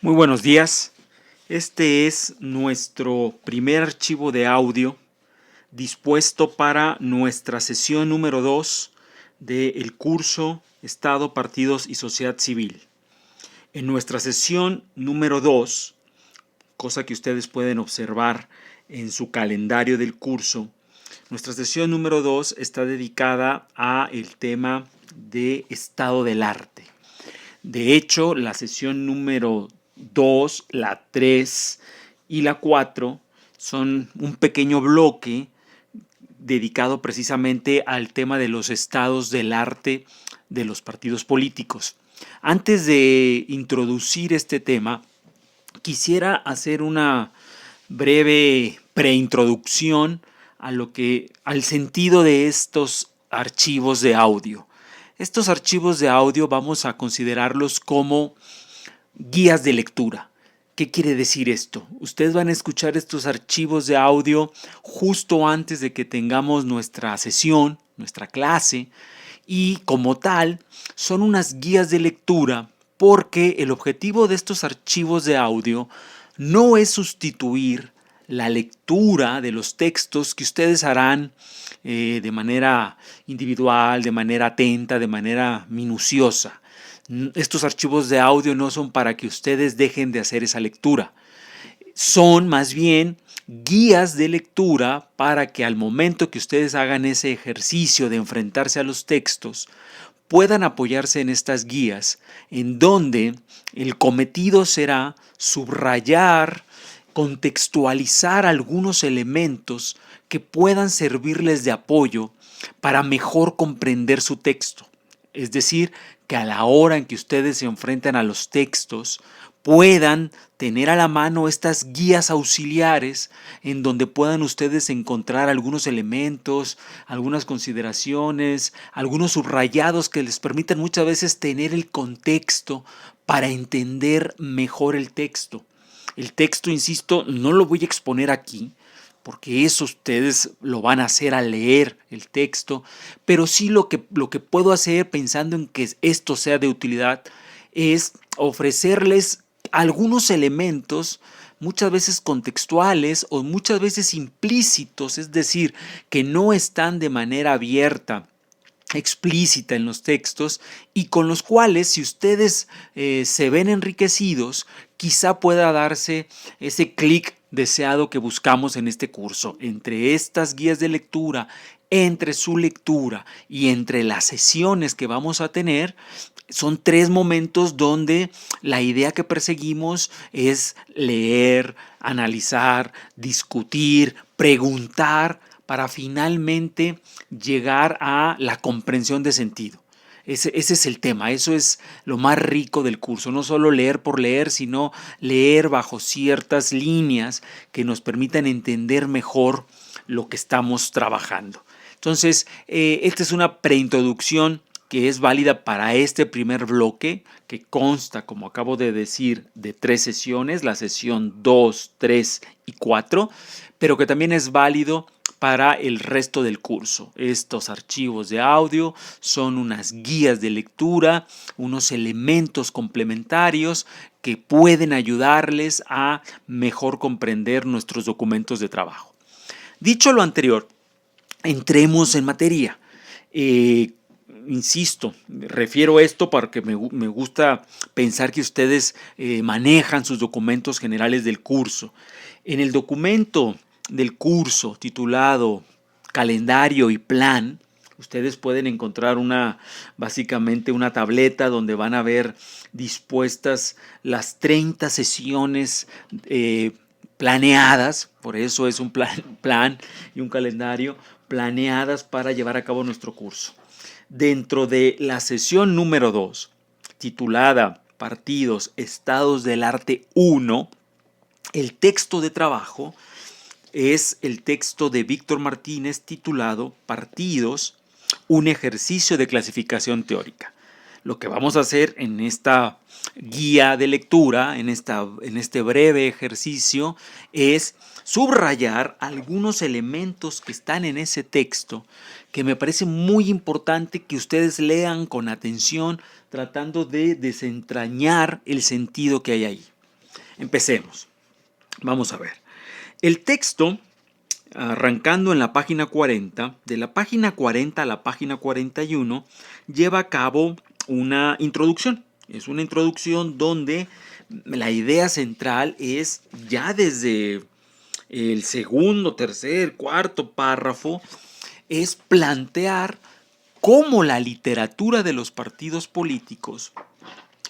Muy buenos días. Este es nuestro primer archivo de audio dispuesto para nuestra sesión número 2 del curso Estado, Partidos y Sociedad Civil. En nuestra sesión número 2, cosa que ustedes pueden observar en su calendario del curso, nuestra sesión número 2 está dedicada a el tema de estado del arte. De hecho, la sesión número 2, la 3 y la 4 son un pequeño bloque dedicado precisamente al tema de los estados del arte de los partidos políticos. Antes de introducir este tema, quisiera hacer una breve preintroducción al sentido de estos archivos de audio. Estos archivos de audio vamos a considerarlos como guías de lectura. ¿Qué quiere decir esto? Ustedes van a escuchar estos archivos de audio justo antes de que tengamos nuestra sesión, nuestra clase, y como tal son unas guías de lectura porque el objetivo de estos archivos de audio no es sustituir la lectura de los textos que ustedes harán de manera individual, de manera atenta, de manera minuciosa. Estos archivos de audio no son para que ustedes dejen de hacer esa lectura. Son más bien guías de lectura para que al momento que ustedes hagan ese ejercicio de enfrentarse a los textos, puedan apoyarse en estas guías, en donde el cometido será subrayar, contextualizar algunos elementos que puedan servirles de apoyo para mejor comprender su texto. Es decir, que a la hora en que ustedes se enfrentan a los textos, puedan tener a la mano estas guías auxiliares en donde puedan ustedes encontrar algunos elementos, algunas consideraciones, algunos subrayados que les permitan muchas veces tener el contexto para entender mejor el texto. El texto, insisto, no lo voy a exponer aquí, porque eso ustedes lo van a hacer al leer el texto, pero sí lo que puedo hacer pensando en que esto sea de utilidad es ofrecerles algunos elementos muchas veces contextuales o muchas veces implícitos, es decir, que no están de manera abierta, explícita en los textos y con los cuales si ustedes se ven enriquecidos, quizá pueda darse ese clic deseado que buscamos en este curso. Entre estas guías de lectura, entre su lectura y entre las sesiones que vamos a tener, son 3 momentos donde la idea que perseguimos es leer, analizar, discutir, preguntar, para finalmente llegar a la comprensión de sentido. Ese es el tema, eso es lo más rico del curso, no solo leer por leer, sino leer bajo ciertas líneas que nos permitan entender mejor lo que estamos trabajando. Entonces, esta es una preintroducción que es válida para este primer bloque, que consta, como acabo de decir, de 3 sesiones, la sesión 2, 3 y 4, pero que también es válido para el resto del curso. Estos archivos de audio son unas guías de lectura, unos elementos complementarios que pueden ayudarles a mejor comprender nuestros documentos de trabajo. Dicho lo anterior, entremos en materia. Insisto, refiero esto porque me gusta pensar que ustedes manejan sus documentos generales del curso. En el documento del curso titulado Calendario y Plan, ustedes pueden encontrar básicamente una tableta donde van a ver dispuestas las 30 sesiones planeadas, por eso es un plan y un calendario, planeadas para llevar a cabo nuestro curso. Dentro de la sesión número 2, titulada Partidos, Estados del Arte 1, el texto de trabajo es el texto de Víctor Martínez titulado Partidos, un ejercicio de clasificación teórica. Lo que vamos a hacer en esta guía de lectura, en este breve ejercicio, es subrayar algunos elementos que están en ese texto que me parece muy importante que ustedes lean con atención, tratando de desentrañar el sentido que hay ahí. Empecemos. Vamos a ver. El texto, arrancando en la página 40, de la página 40 a la página 41, lleva a cabo una introducción. Es una introducción donde la idea central es ya desde el segundo, tercer, cuarto párrafo, es plantear cómo la literatura de los partidos políticos,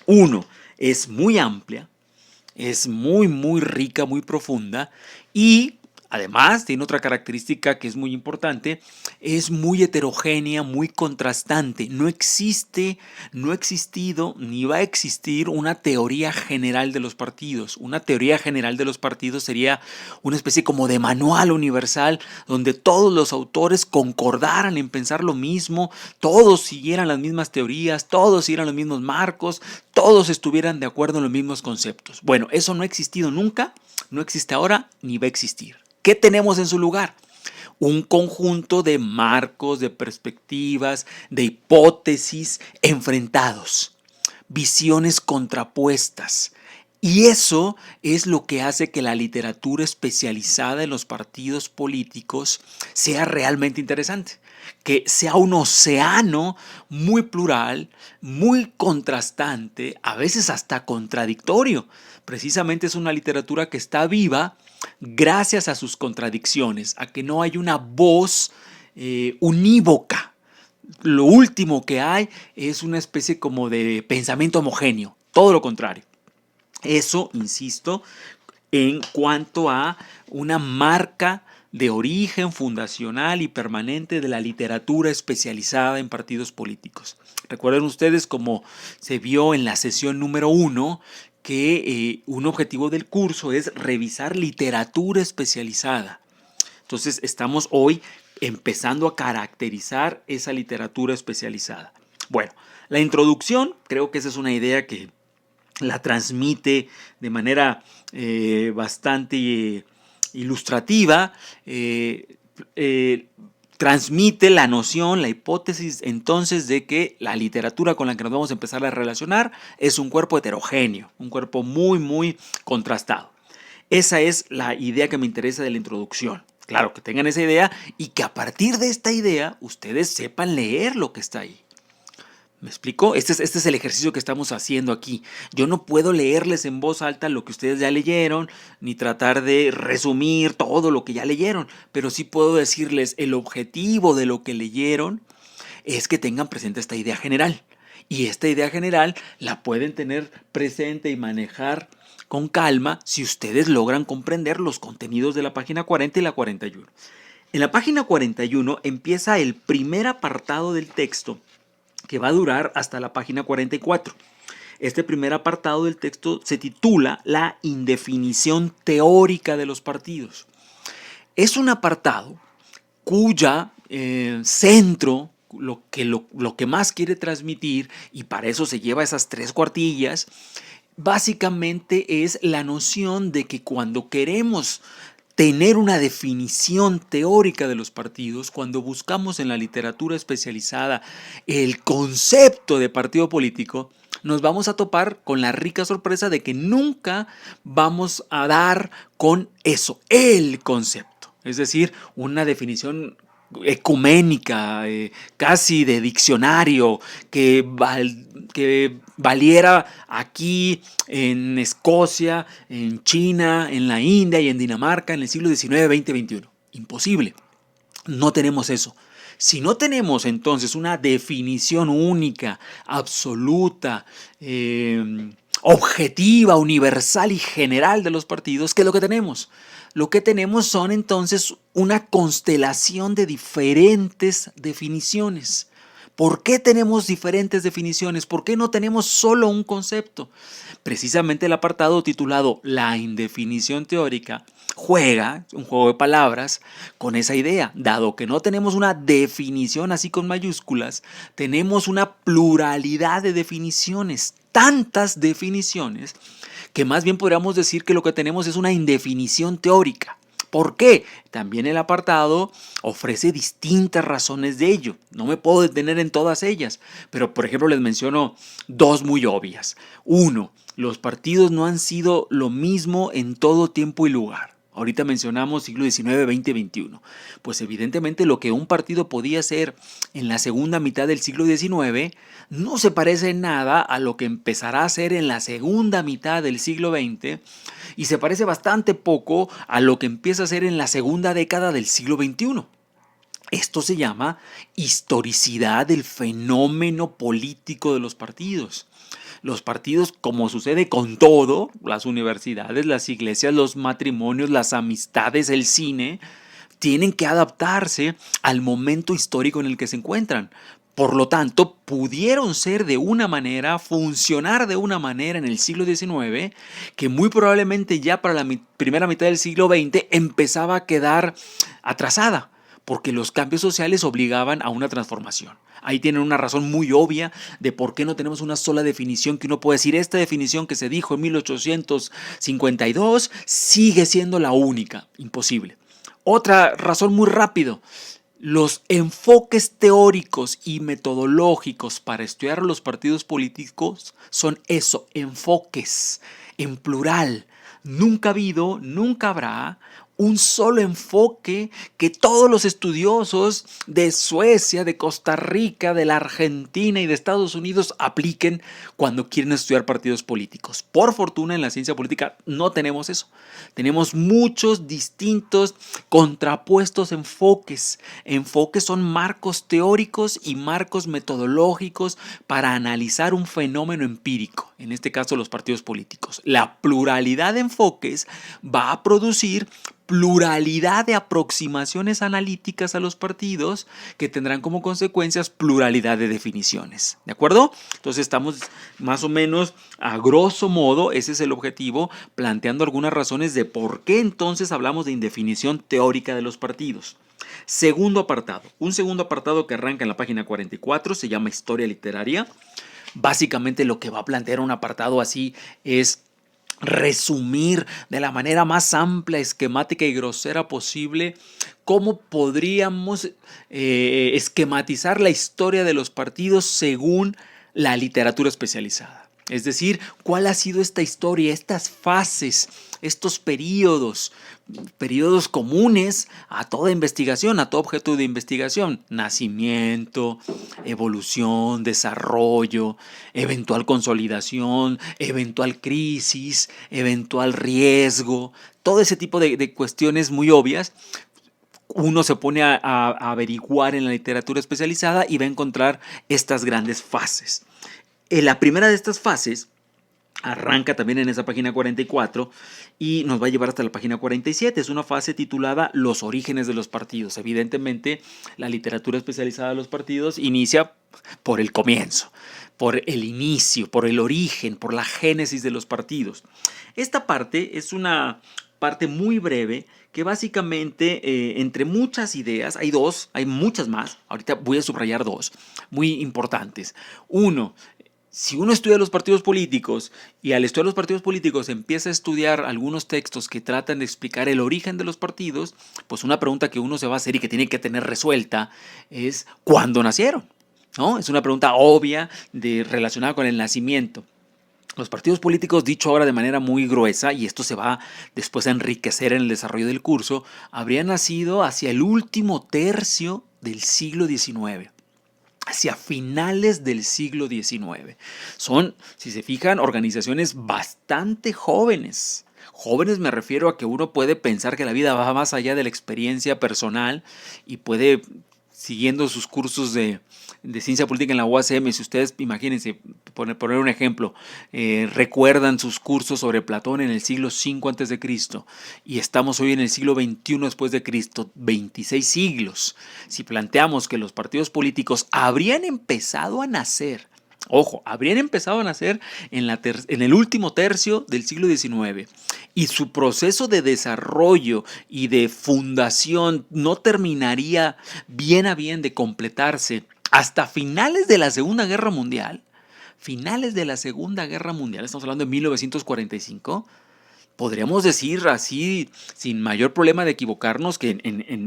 uno, es muy amplia, es muy rica, muy profunda y además tiene otra característica que es muy importante, es muy heterogénea, muy contrastante. No existe, no ha existido ni va a existir una teoría general de los partidos. Una teoría general de los partidos sería una especie como de manual universal donde todos los autores concordaran en pensar lo mismo, todos siguieran las mismas teorías, todos siguieran los mismos marcos, todos estuvieran de acuerdo en los mismos conceptos. Bueno, eso no ha existido nunca, no existe ahora ni va a existir. ¿Qué tenemos en su lugar? Un conjunto de marcos, de perspectivas, de hipótesis enfrentados, visiones contrapuestas. Y eso es lo que hace que la literatura especializada en los partidos políticos sea realmente interesante. Que sea un océano muy plural, muy contrastante, a veces hasta contradictorio. Precisamente es una literatura que está viva gracias a sus contradicciones, a que no hay una voz unívoca. Lo último que hay es una especie como de pensamiento homogéneo, todo lo contrario. Eso, insisto, en cuanto a una marca de origen fundacional y permanente de la literatura especializada en partidos políticos. Recuerden ustedes, como se vio en la sesión número 1, que un objetivo del curso es revisar literatura especializada. Entonces estamos hoy empezando a caracterizar esa literatura especializada. Bueno, la introducción, creo que esa es una idea que la transmite de manera bastante ilustrativa, transmite la noción, la hipótesis entonces de que la literatura con la que nos vamos a empezar a relacionar es un cuerpo heterogéneo, un cuerpo muy contrastado. Esa es la idea que me interesa de la introducción. Claro, que tengan esa idea y que a partir de esta idea ustedes sepan leer lo que está ahí. ¿Me explico? Este es el ejercicio que estamos haciendo aquí. Yo no puedo leerles en voz alta lo que ustedes ya leyeron, ni tratar de resumir todo lo que ya leyeron, pero sí puedo decirles el objetivo de lo que leyeron es que tengan presente esta idea general. Y esta idea general la pueden tener presente y manejar con calma si ustedes logran comprender los contenidos de la página 40 y la 41. En la página 41 empieza el primer apartado del texto, que va a durar hasta la página 44. Este primer apartado del texto se titula La indefinición teórica de los partidos. Es un apartado cuya centro, lo que más quiere transmitir, y para eso se lleva esas 3 cuartillas, básicamente es la noción de que cuando queremos tener una definición teórica de los partidos, cuando buscamos en la literatura especializada el concepto de partido político, nos vamos a topar con la rica sorpresa de que nunca vamos a dar con eso, el concepto. Es decir, una definición ecuménica, casi de diccionario, que valiera aquí en Escocia, en China, en la India y en Dinamarca en el siglo XIX, XX, XXI. Imposible. No tenemos eso. Si no tenemos entonces una definición única, absoluta, objetiva, universal y general de los partidos, ¿qué es lo que tenemos? Lo que tenemos son entonces una constelación de diferentes definiciones. ¿Por qué tenemos diferentes definiciones? ¿Por qué no tenemos solo un concepto? Precisamente el apartado titulado La indefinición teórica juega un juego de palabras con esa idea. Dado que no tenemos una definición así con mayúsculas, tenemos una pluralidad de definiciones, tantas definiciones, que más bien podríamos decir que lo que tenemos es una indefinición teórica. ¿Por qué? También el apartado ofrece distintas razones de ello. No me puedo detener en todas ellas, pero por ejemplo les menciono dos muy obvias. Uno, los partidos no han sido lo mismo en todo tiempo y lugar. Ahorita mencionamos siglo XIX, XX, XXI. Pues evidentemente lo que un partido podía ser en la segunda mitad del siglo XIX no se parece en nada a lo que empezará a ser en la segunda mitad del siglo XX y se parece bastante poco a lo que empieza a ser en la segunda década del siglo XXI. Esto se llama historicidad del fenómeno político de los partidos. Los partidos, como sucede con todo, las universidades, las iglesias, los matrimonios, las amistades, el cine, tienen que adaptarse al momento histórico en el que se encuentran. Por lo tanto, pudieron ser de una manera, funcionar de una manera en el siglo XIX, que muy probablemente ya para la primera mitad del siglo XX empezaba a quedar atrasada, porque los cambios sociales obligaban a una transformación. Ahí tienen una razón muy obvia de por qué no tenemos una sola definición que uno puede decir, esta definición que se dijo en 1852 sigue siendo la única. Imposible. Otra razón muy rápido. Los enfoques teóricos y metodológicos para estudiar los partidos políticos son eso, enfoques, en plural. Nunca ha habido, nunca habrá un solo enfoque que todos los estudiosos de Suecia, de Costa Rica, de la Argentina y de Estados Unidos apliquen cuando quieren estudiar partidos políticos. Por fortuna en la ciencia política no tenemos eso. Tenemos muchos distintos contrapuestos enfoques. Enfoques son marcos teóricos y marcos metodológicos para analizar un fenómeno empírico, en este caso los partidos políticos. La pluralidad de enfoques va a producir pluralidad de aproximaciones analíticas a los partidos que tendrán como consecuencias pluralidad de definiciones. ¿De acuerdo? Entonces estamos más o menos a grosso modo, ese es el objetivo, planteando algunas razones de por qué entonces hablamos de indefinición teórica de los partidos. Segundo apartado, un segundo apartado que arranca en la página 44, se llama Historia Literaria. Básicamente lo que va a plantear un apartado así es resumir de la manera más amplia, esquemática y grosera posible cómo podríamos esquematizar la historia de los partidos según la literatura especializada. Es decir, cuál ha sido esta historia, estas fases, estos periodos comunes a toda investigación, a todo objeto de investigación. Nacimiento, evolución, desarrollo, eventual consolidación, eventual crisis, eventual riesgo, todo ese tipo de cuestiones muy obvias. Uno se pone a averiguar en la literatura especializada y va a encontrar estas grandes fases. La primera de estas fases arranca también en esa página 44 y nos va a llevar hasta la página 47. Es una fase titulada Los orígenes de los partidos. Evidentemente, la literatura especializada de los partidos inicia por el comienzo, por el inicio, por el origen, por la génesis de los partidos. Esta parte es una parte muy breve que básicamente, entre muchas ideas, hay dos, hay muchas más, ahorita voy a subrayar dos, muy importantes. Uno, si uno estudia los partidos políticos y al estudiar los partidos políticos empieza a estudiar algunos textos que tratan de explicar el origen de los partidos, pues una pregunta que uno se va a hacer y que tiene que tener resuelta es ¿cuándo nacieron? ¿No? Es una pregunta obvia relacionada con el nacimiento. Los partidos políticos, dicho ahora de manera muy gruesa, y esto se va después a enriquecer en el desarrollo del curso, habrían nacido hacia el último tercio del siglo XIX. Hacia finales del siglo XIX. Son, si se fijan, organizaciones bastante jóvenes. Jóvenes me refiero a que uno puede pensar que la vida va más allá de la experiencia personal y puede, siguiendo sus cursos de ciencia política en la UACM, si ustedes, imagínense, poner un ejemplo, recuerdan sus cursos sobre Platón en el siglo V a.C. y estamos hoy en el siglo XXI después de Cristo, 26 siglos. Si planteamos que los partidos políticos habrían empezado a nacer, ojo, habrían empezado a nacer en el último tercio del siglo XIX y su proceso de desarrollo y de fundación no terminaría bien a bien de completarse hasta finales de la Segunda Guerra Mundial. Finales de la Segunda Guerra Mundial, estamos hablando de 1945. podríamos decir así, sin mayor problema de equivocarnos, que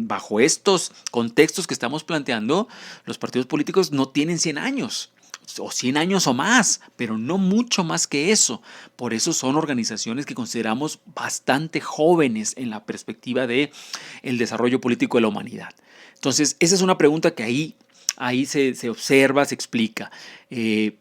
bajo estos contextos que estamos planteando, los partidos políticos no tienen 100 años, o 100 años o más, pero no mucho más que eso. Por eso son organizaciones que consideramos bastante jóvenes en la perspectiva de el desarrollo político de la humanidad. Entonces, esa es una pregunta que ahí se observa, se explica.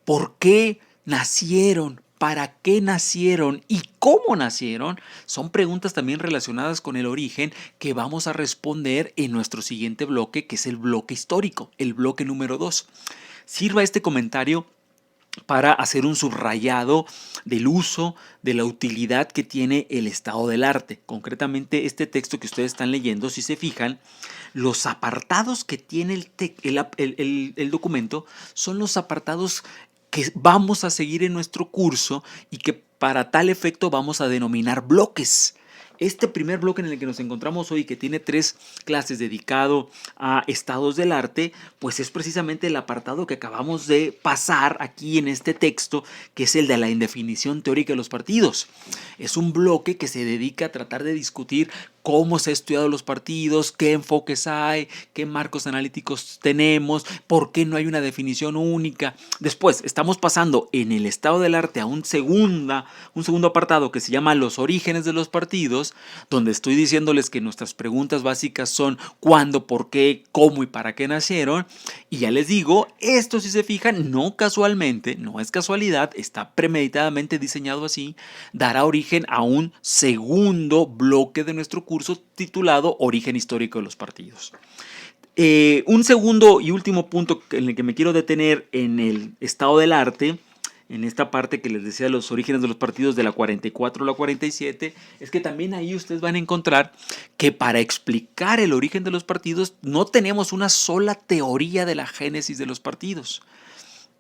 ¿Por qué nacieron? ¿Para qué nacieron? ¿Y cómo nacieron? Son preguntas también relacionadas con el origen que vamos a responder en nuestro siguiente bloque, que es el bloque histórico, el bloque número 2. Sirva este comentario para hacer un subrayado del uso, de la utilidad que tiene el estado del arte. Concretamente, este texto que ustedes están leyendo, si se fijan, los apartados que tiene el documento son los apartados que vamos a seguir en nuestro curso y que para tal efecto vamos a denominar bloques. Este primer bloque en el que nos encontramos hoy, que tiene 3 clases dedicado a estados del arte, pues es precisamente el apartado que acabamos de pasar aquí en este texto, que es el de la indefinición teórica de los partidos. Es un bloque que se dedica a tratar de discutir cómo se han estudiado los partidos, qué enfoques hay, qué marcos analíticos tenemos, por qué no hay una definición única. Después estamos pasando en el estado del arte a un segundo apartado que se llama los orígenes de los partidos, donde estoy diciéndoles que nuestras preguntas básicas son cuándo, por qué, cómo y para qué nacieron. Y ya les digo, esto, si se fijan, no casualmente, no es casualidad, está premeditadamente diseñado así, dará origen a un segundo bloque de nuestro curso titulado Origen histórico de los partidos. Un segundo y último punto en el que me quiero detener en el estado del arte, en esta parte que les decía, los orígenes de los partidos de la 44 a la 47, es que también ahí ustedes van a encontrar que para explicar el origen de los partidos no tenemos una sola teoría de la génesis de los partidos.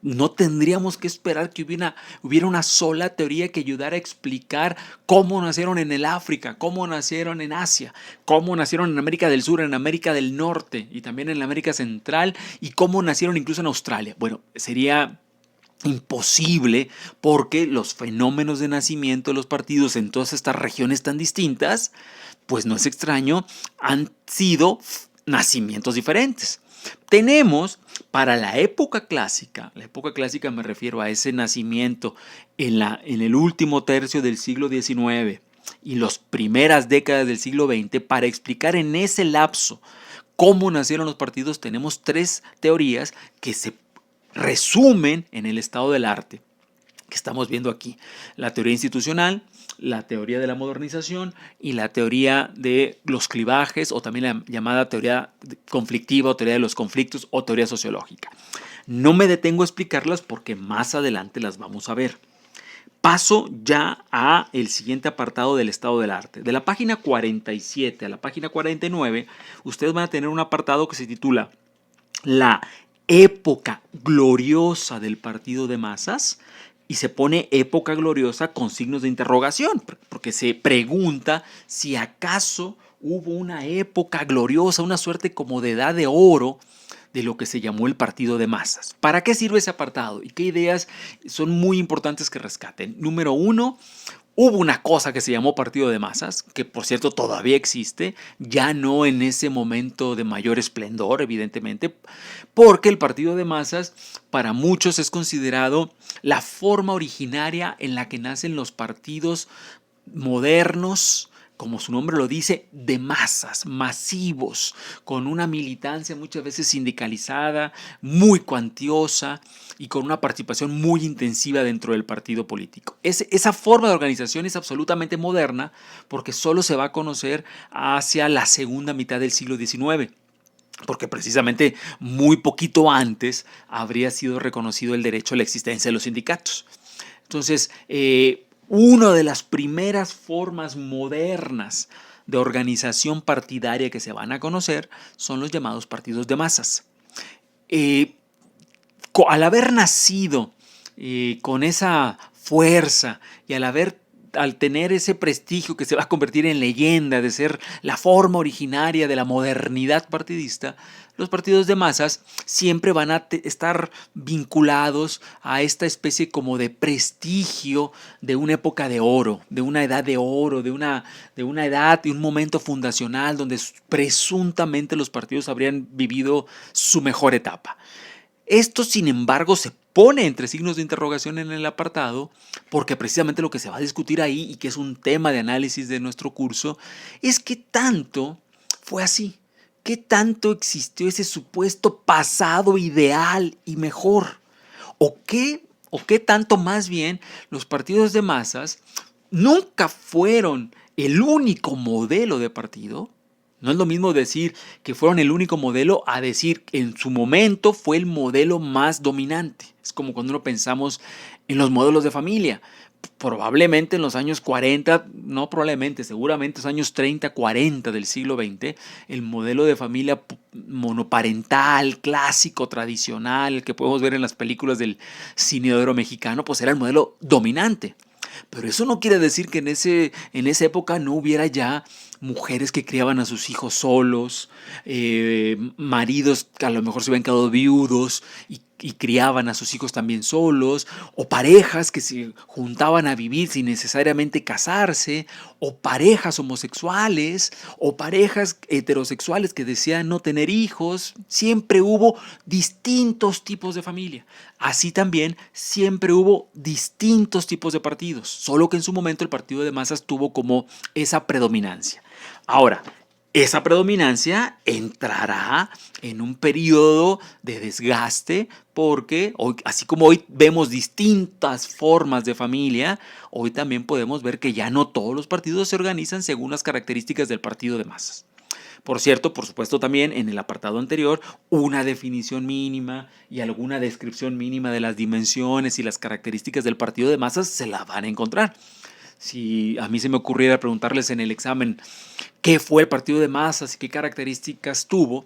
No tendríamos que esperar que hubiera una sola teoría que ayudara a explicar cómo nacieron en el África, cómo nacieron en Asia, cómo nacieron en América del Sur, en América del Norte y también en la América Central y cómo nacieron incluso en Australia. Bueno, sería imposible porque los fenómenos de nacimiento de los partidos en todas estas regiones tan distintas, pues no es extraño, han sido nacimientos diferentes. Tenemos para la época clásica me refiero a ese nacimiento en el último tercio del siglo XIX y las primeras décadas del siglo XX, para explicar en ese lapso cómo nacieron los partidos, tenemos 3 teorías que se resumen en el estado del arte que estamos viendo aquí: la teoría institucional, la teoría de la modernización y la teoría de los clivajes, o también la llamada teoría conflictiva o teoría de los conflictos o teoría sociológica. No me detengo a explicarlas porque más adelante las vamos a ver. Paso ya a el siguiente apartado del estado del arte. De la página 47 a la página 49, ustedes van a tener un apartado que se titula La época gloriosa del partido de masas, y se pone época gloriosa con signos de interrogación, porque se pregunta si acaso hubo una época gloriosa, una suerte como de edad de oro de lo que se llamó el partido de masas. ¿Para qué sirve ese apartado? ¿Y qué ideas son muy importantes que rescaten? Número 1, hubo una cosa que se llamó partido de masas, que por cierto todavía existe, ya no en ese momento de mayor esplendor, evidentemente, porque el partido de masas para muchos es considerado la forma originaria en la que nacen los partidos modernos, como su nombre lo dice, de masas, masivos, con una militancia muchas veces sindicalizada, muy cuantiosa y con una participación muy intensiva dentro del partido político. Esa forma de organización es absolutamente moderna porque solo se va a conocer hacia la segunda mitad del siglo XIX. Porque precisamente muy poquito antes habría sido reconocido el derecho a la existencia de los sindicatos. Entonces, una de las primeras formas modernas de organización partidaria que se van a conocer son los llamados partidos de masas. Al haber nacido con esa fuerza y al haber al tener ese prestigio que se va a convertir en leyenda de ser la forma originaria de la modernidad partidista, los partidos de masas siempre van a estar vinculados a esta especie como de prestigio de una época de oro, de una edad de oro, de una edad y un momento fundacional donde presuntamente los partidos habrían vivido su mejor etapa. Esto, sin embargo, se pone entre signos de interrogación en el apartado, porque precisamente lo que se va a discutir ahí, y que es un tema de análisis de nuestro curso, es qué tanto fue así, qué tanto existió ese supuesto pasado ideal y mejor, o qué tanto más bien los partidos de masas nunca fueron el único modelo de partido. No es lo mismo decir que fueron el único modelo a decir que en su momento fue el modelo más dominante. Es como cuando uno pensamos en los modelos de familia. Probablemente en los años 40, no probablemente, seguramente en los años 30, 40 del siglo XX, el modelo de familia monoparental, clásico, tradicional, el que podemos ver en las películas del cine de oro mexicano, pues era el modelo dominante. Pero eso no quiere decir que en esa época no hubiera ya mujeres que criaban a sus hijos solos, maridos que a lo mejor se habían quedado viudos y criaban a sus hijos también solos, o parejas que se juntaban a vivir sin necesariamente casarse, o parejas homosexuales, o parejas heterosexuales que desean no tener hijos. Siempre hubo distintos tipos de familia. Así también siempre hubo distintos tipos de partidos, solo que en su momento el partido de masas tuvo como esa predominancia. Ahora, esa predominancia entrará en un periodo de desgaste porque hoy, así como hoy vemos distintas formas de familia, hoy también podemos ver que ya no todos los partidos se organizan según las características del partido de masas. Por cierto, por supuesto también en el apartado anterior, una definición mínima y alguna descripción mínima de las dimensiones y las características del partido de masas se la van a encontrar. Si a mí se me ocurriera preguntarles en el examen qué fue el partido de masas y qué características tuvo,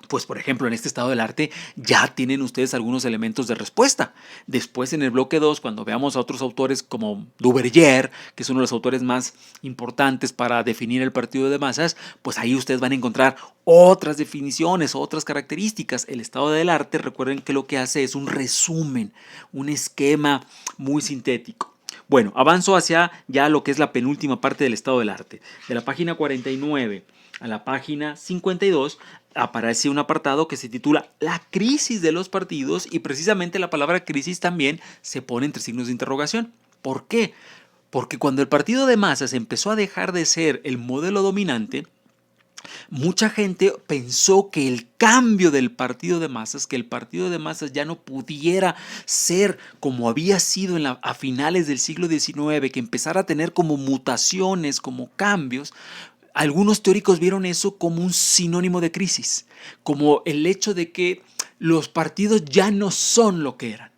pues por ejemplo en este estado del arte ya tienen ustedes algunos elementos de respuesta. Después en el bloque 2, cuando veamos a otros autores como Duverger, que es uno de los autores más importantes para definir el partido de masas, pues ahí ustedes van a encontrar otras definiciones, otras características. El estado del arte, recuerden que lo que hace es un resumen, un esquema muy sintético. Bueno, avanzo hacia ya lo que es la penúltima parte del estado del arte. De la página 49 a la página 52 aparece un apartado que se titula La crisis de los partidos, y precisamente la palabra crisis también se pone entre signos de interrogación. ¿Por qué? Porque cuando el partido de masas empezó a dejar de ser el modelo dominante, mucha gente pensó que el cambio del partido de masas, que el partido de masas ya no pudiera ser como había sido a finales del siglo XIX, que empezara a tener como mutaciones, como cambios. Algunos teóricos vieron eso como un sinónimo de crisis, como el hecho de que los partidos ya no son lo que eran.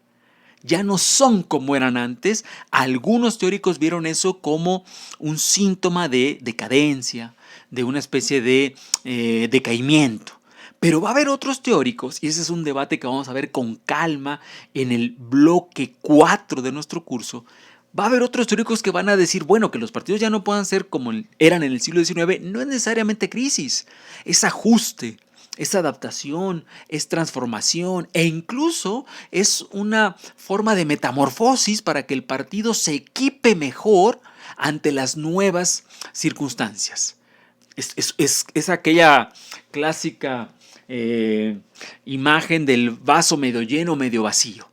Ya no son como eran antes. Algunos teóricos vieron eso como un síntoma de decadencia, de una especie de decaimiento. Pero va a haber otros teóricos, y ese es un debate que vamos a ver con calma en el bloque 4 de nuestro curso. Va a haber otros teóricos que van a decir, bueno, que los partidos ya no puedan ser como eran en el siglo XIX, no es necesariamente crisis, es ajuste, es adaptación, es transformación, e incluso es una forma de metamorfosis para que el partido se equipe mejor ante las nuevas circunstancias. Es aquella clásica imagen del vaso medio lleno, medio vacío.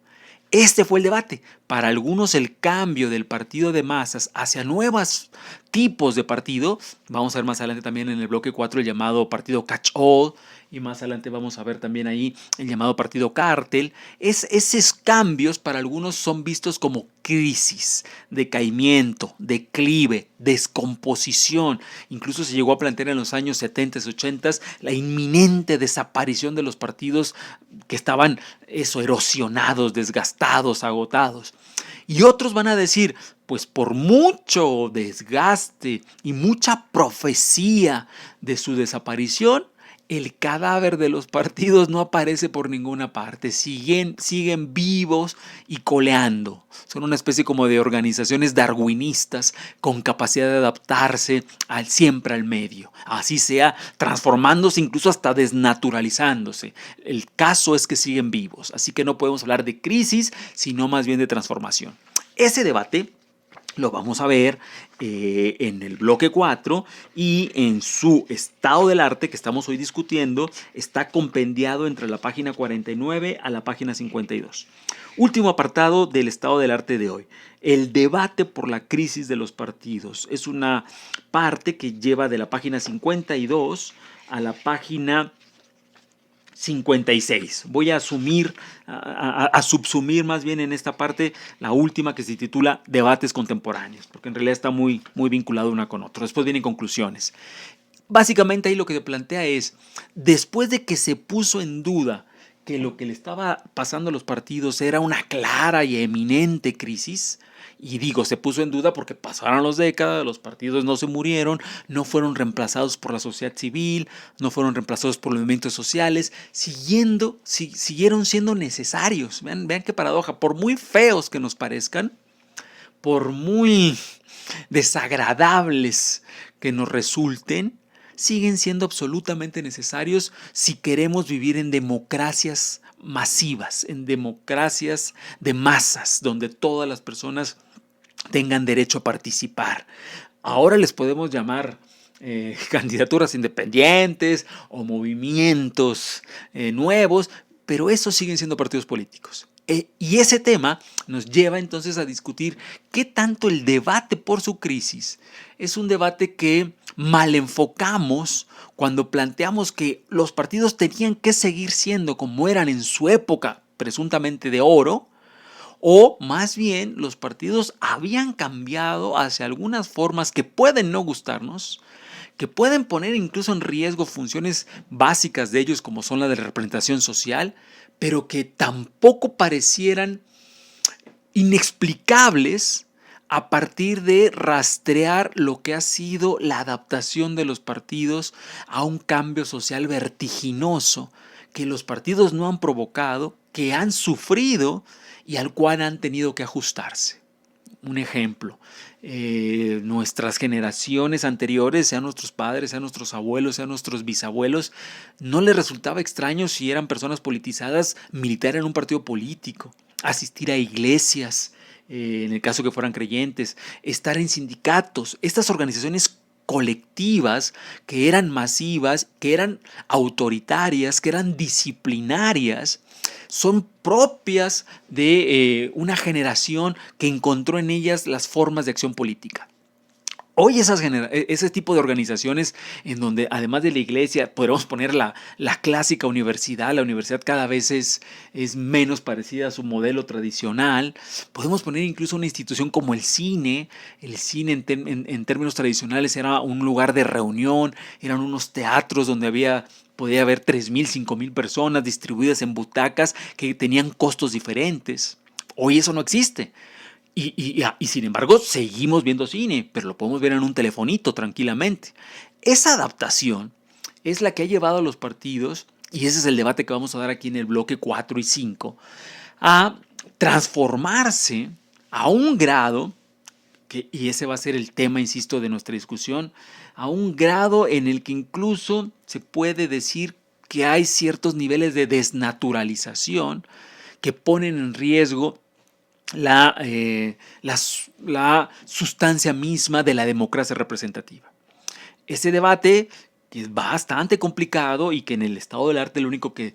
Este fue el debate. Para algunos el cambio del partido de masas hacia nuevos tipos de partido, vamos a ver más adelante también en el bloque 4 el llamado partido catch-all, y más adelante vamos a ver también ahí el llamado partido cártel. Esos cambios para algunos son vistos como crisis, decaimiento, declive, descomposición. Incluso se llegó a plantear en los años 70 y 80 la inminente desaparición de los partidos que estaban erosionados, desgastados, agotados. Y otros van a decir, pues por mucho desgaste y mucha profecía de su desaparición, el cadáver de los partidos no aparece por ninguna parte, siguen vivos y coleando. Son una especie como de organizaciones darwinistas con capacidad de adaptarse siempre al medio, así sea transformándose, incluso hasta desnaturalizándose. El caso es que siguen vivos, así que no podemos hablar de crisis, sino más bien de transformación. Ese debate lo vamos a ver en el bloque 4 y en su estado del arte que estamos hoy discutiendo está compendiado entre la página 49 a la página 52. Último apartado del estado del arte de hoy. El debate por la crisis de los partidos. Es una parte que lleva de la página 52 a la página 56. Voy a subsumir más bien en esta parte la última que se titula Debates contemporáneos, porque en realidad está muy vinculado una con otra. Después vienen conclusiones. Básicamente ahí lo que se plantea es, después de que se puso en duda que lo que le estaba pasando a los partidos era una clara y eminente crisis, y digo, se puso en duda porque pasaron las décadas, los partidos no se murieron, no fueron reemplazados por la sociedad civil, no fueron reemplazados por los movimientos sociales, siguieron siendo necesarios. Vean qué paradoja, por muy feos que nos parezcan, por muy desagradables que nos resulten, siguen siendo absolutamente necesarios si queremos vivir en democracias masivas, en democracias de masas, donde todas las personas tengan derecho a participar. Ahora les podemos llamar candidaturas independientes o movimientos nuevos, pero esos siguen siendo partidos políticos. Y ese tema nos lleva entonces a discutir qué tanto el debate por su crisis es un debate que mal enfocamos cuando planteamos que los partidos tenían que seguir siendo como eran en su época presuntamente de oro, o más bien los partidos habían cambiado hacia algunas formas que pueden no gustarnos, que pueden poner incluso en riesgo funciones básicas de ellos como son la de representación social, pero que tampoco parecieran inexplicables a partir de rastrear lo que ha sido la adaptación de los partidos a un cambio social vertiginoso que los partidos no han provocado, que han sufrido y al cual han tenido que ajustarse. Un ejemplo, nuestras generaciones anteriores, sean nuestros padres, sean nuestros abuelos, sean nuestros bisabuelos, no les resultaba extraño si eran personas politizadas militar en un partido político, asistir a iglesias, en el caso que fueran creyentes, estar en sindicatos, estas organizaciones colectivas que eran masivas, que eran autoritarias, que eran disciplinarias, son propias de una generación que encontró en ellas las formas de acción política. Hoy ese tipo de organizaciones en donde además de la iglesia podemos poner la clásica universidad, la universidad cada vez es menos parecida a su modelo tradicional, podemos poner incluso una institución como el cine en términos tradicionales era un lugar de reunión, eran unos teatros donde podía haber 3,000, 5,000 personas distribuidas en butacas que tenían costos diferentes. Hoy eso no existe. Y sin embargo seguimos viendo cine, pero lo podemos ver en un telefonito tranquilamente. Esa adaptación es la que ha llevado a los partidos, y ese es el debate que vamos a dar aquí en el bloque 4 y 5, a transformarse a un grado, y ese va a ser el tema, insisto, de nuestra discusión, a un grado en el que incluso se puede decir que hay ciertos niveles de desnaturalización que ponen en riesgo la sustancia misma de la democracia representativa. Ese debate, que es bastante complicado y que en el estado del arte lo único que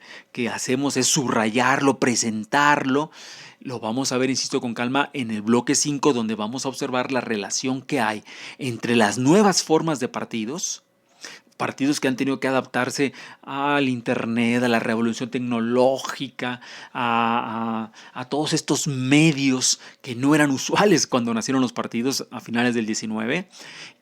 hacemos es subrayarlo, presentarlo, lo vamos a ver, insisto, con calma en el bloque 5, donde vamos a observar la relación que hay entre las nuevas formas de partidos que han tenido que adaptarse al internet, a la revolución tecnológica, a todos estos medios que no eran usuales cuando nacieron los partidos a finales del 19,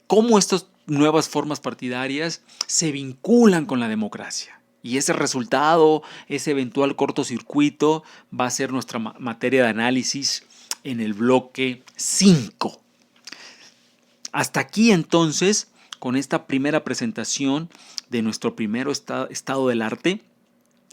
cómo estas nuevas formas partidarias se vinculan con la democracia. Y ese resultado, ese eventual cortocircuito, va a ser nuestra materia de análisis en el bloque 5. Hasta aquí entonces con esta primera presentación de nuestro primer estado del arte,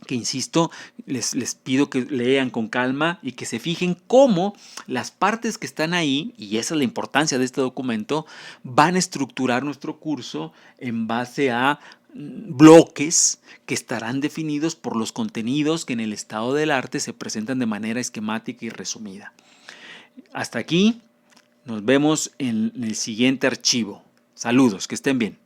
que insisto, les pido que lean con calma y que se fijen cómo las partes que están ahí, y esa es la importancia de este documento, van a estructurar nuestro curso en base a bloques que estarán definidos por los contenidos que en el estado del arte se presentan de manera esquemática y resumida. Hasta aquí, nos vemos en el siguiente archivo. Saludos, que estén bien.